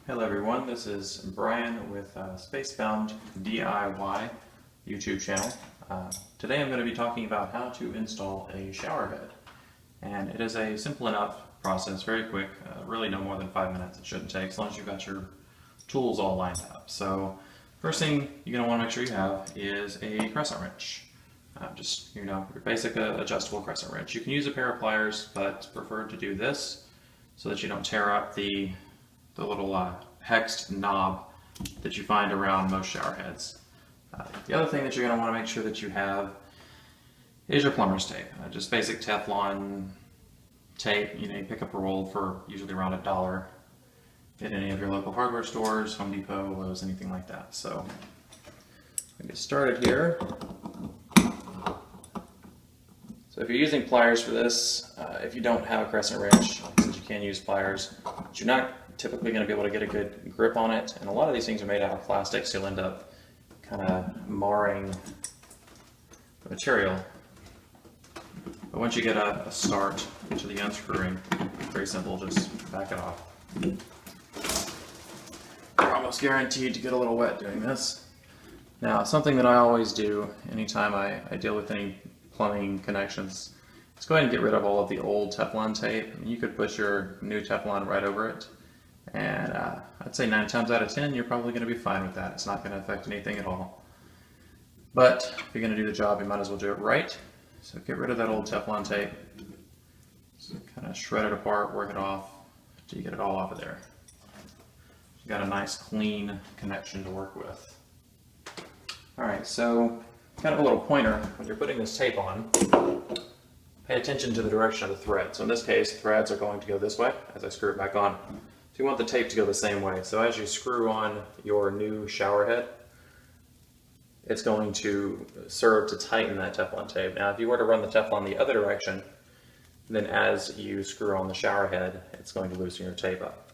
Hello everyone, this is Brian with Spacebound DIY YouTube channel. Today I'm going to be talking about how to install a shower head. And it is a simple enough process, very quick, really no more than 5 minutes it shouldn't take, as long as you've got your tools all lined up. So first thing you're going to want to make sure you have is a crescent wrench. Just, your basic adjustable crescent wrench. You can use a pair of pliers, but it's preferred to do this so that you don't tear up the little hexed knob that you find around most shower heads. The other thing that you're going to want to make sure that you have is your plumber's tape. Just basic Teflon tape. You pick up a roll for usually around $1 at any of your local hardware stores, Home Depot, Lowe's, anything like that. So I'll get started here. So if you're using pliers for this, if you don't have a crescent wrench, since you can use pliers, but you're not typically going to be able to get a good grip on it, and a lot of these things are made out of plastic, so you'll end up kind of marring the material. But once you get a start to the unscrewing, very simple, just back it off. You're almost guaranteed to get a little wet doing this. Now, something that I always do anytime I deal with any plumbing connections is go ahead and get rid of all of the old Teflon tape. You could put your new Teflon right over it, and I'd say 9 times out of 10 you're probably going to be fine with that. It's not going to affect anything at all. But if you're going to do the job, you might as well do it right. So get rid of that old Teflon tape. Just kind of shred it apart, work it off until you get it all off of there. You've got a nice clean connection to work with. Alright, so kind of a little pointer when you're putting this tape on. Pay attention to the direction of the thread. So in this case, threads are going to go this way as I screw it back on. So you want the tape to go the same way. So as you screw on your new shower head, it's going to serve to tighten that Teflon tape. Now if you were to run the Teflon the other direction, then as you screw on the shower head, it's going to loosen your tape up.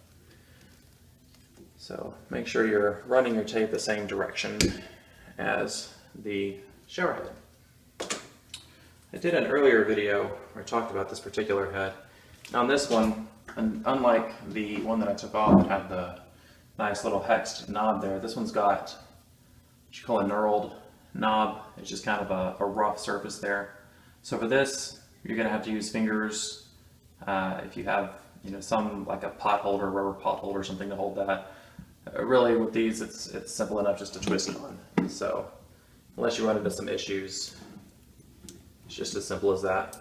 So make sure you're running your tape the same direction as the shower head. I did an earlier video where I talked about this particular head. Now on this one, unlike the one that I took off that had the nice little hexed knob there, this one's got what you call a knurled knob. It's just kind of a rough surface there. So for this, you're going to have to use fingers. If you have some like a pot holder, rubber pot holder, something to hold that. Really with these, it's simple enough just to twist it on. So unless you run into some issues, it's just as simple as that.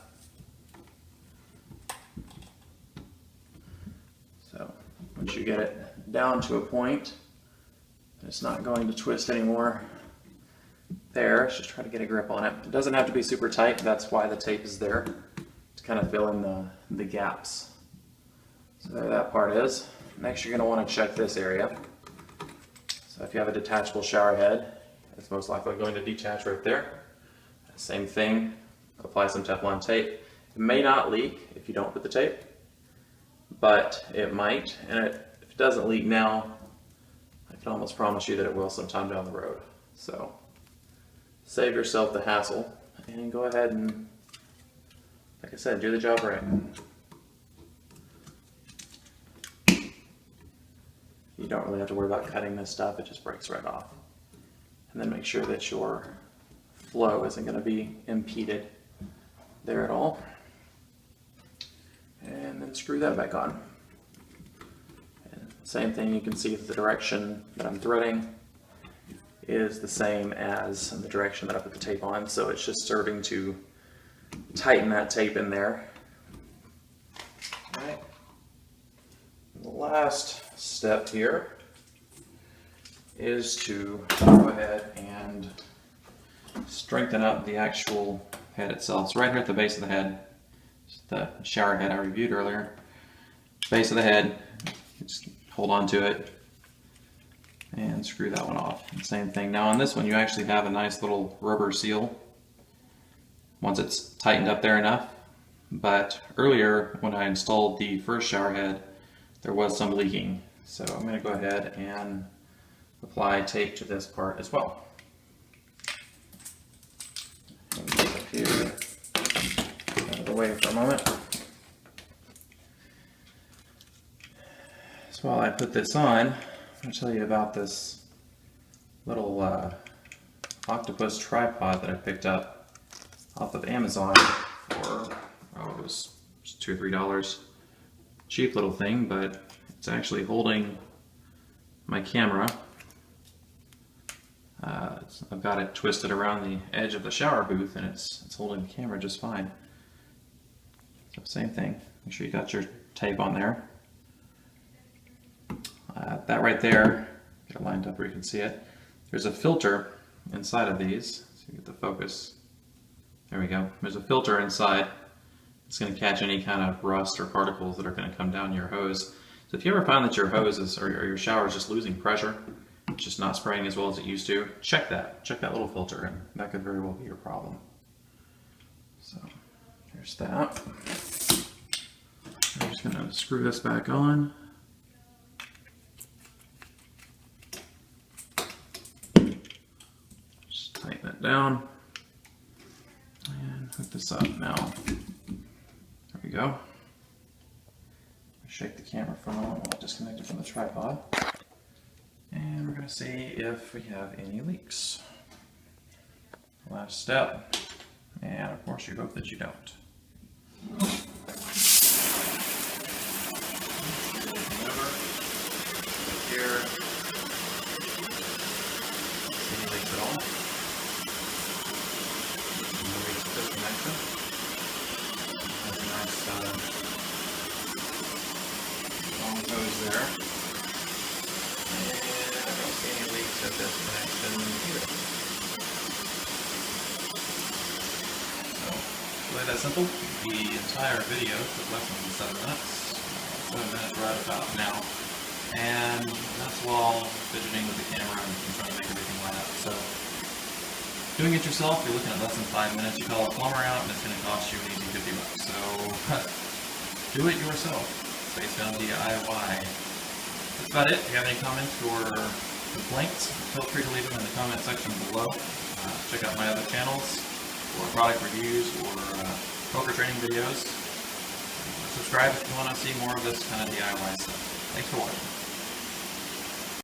So once you get it down to a point, it's not going to twist anymore. There, just try to get a grip on it. It doesn't have to be super tight. That's why the tape is there, to kind of fill in the gaps. So there that part is. Next, you're going to want to check this area. So if you have a detachable shower head, it's most likely going to detach right there. Same thing, apply some Teflon tape. It may not leak if you don't put the tape, but it might, and if it doesn't leak now, I can almost promise you that it will sometime down the road. So save yourself the hassle and go ahead and, like I said, do the job right. You don't really have to worry about cutting this stuff, it just breaks right off. And then make sure that your flow isn't going to be impeded there at all. And then screw that back on. And same thing, you can see that the direction that I'm threading is the same as the direction that I put the tape on, so it's just serving to tighten that tape in there. All right. The last step here is to go ahead and strengthen up the actual head itself. So right here at the base of the head, the shower head I reviewed earlier, base of the head, just hold on to it and screw that one off. And same thing. Now on this one you actually have a nice little rubber seal once it's tightened up there enough, but earlier when I installed the first shower head there was some leaking, so I'm going to go ahead and apply tape to this part as well. Up here, out of the way for a moment. So So while I put this on, I'm going to tell you about this little octopus tripod that I picked up off of Amazon for, it was $2 or $3. Cheap little thing, but it's actually holding my camera. I've got it twisted around the edge of the shower booth, and it's holding the camera just fine. So same thing. Make sure you got your tape on there. That right there, get it lined up where you can see it. There's a filter inside of these. So you get the focus. There we go. There's a filter inside. It's going to catch any kind of rust or particles that are going to come down your hose. So if you ever find that your hose is, or your shower is just losing pressure, it's just not spraying as well as it used to, check that. Check that little filter, and that could very well be your problem. So here's that. I'm just going to screw this back on. Just tighten it down and hook this up now. There we go. Shake the camera for a moment while I disconnect it from the tripod. And we're going to see if we have any leaks. Last step. And of course you hope that you don't. Here. Any leaks at all? No leaks with this connection. That's a nice long hose there. And I don't see any leaks at this connection either. So, really that simple. The entire video took less than 7 minutes. 7 minutes right about now. And that's while fidgeting with the camera and trying to make everything line up. So, doing it yourself, you're looking at less than 5 minutes. You call a plumber out and it's going to cost you an easy $50. So, do it yourself. It's based on DIY. That's about it. If you have any comments or complaints, feel free to leave them in the comment section below. Check out my other channels for product reviews or poker training videos. Subscribe if you want to see more of this kind of DIY stuff. Thanks for watching.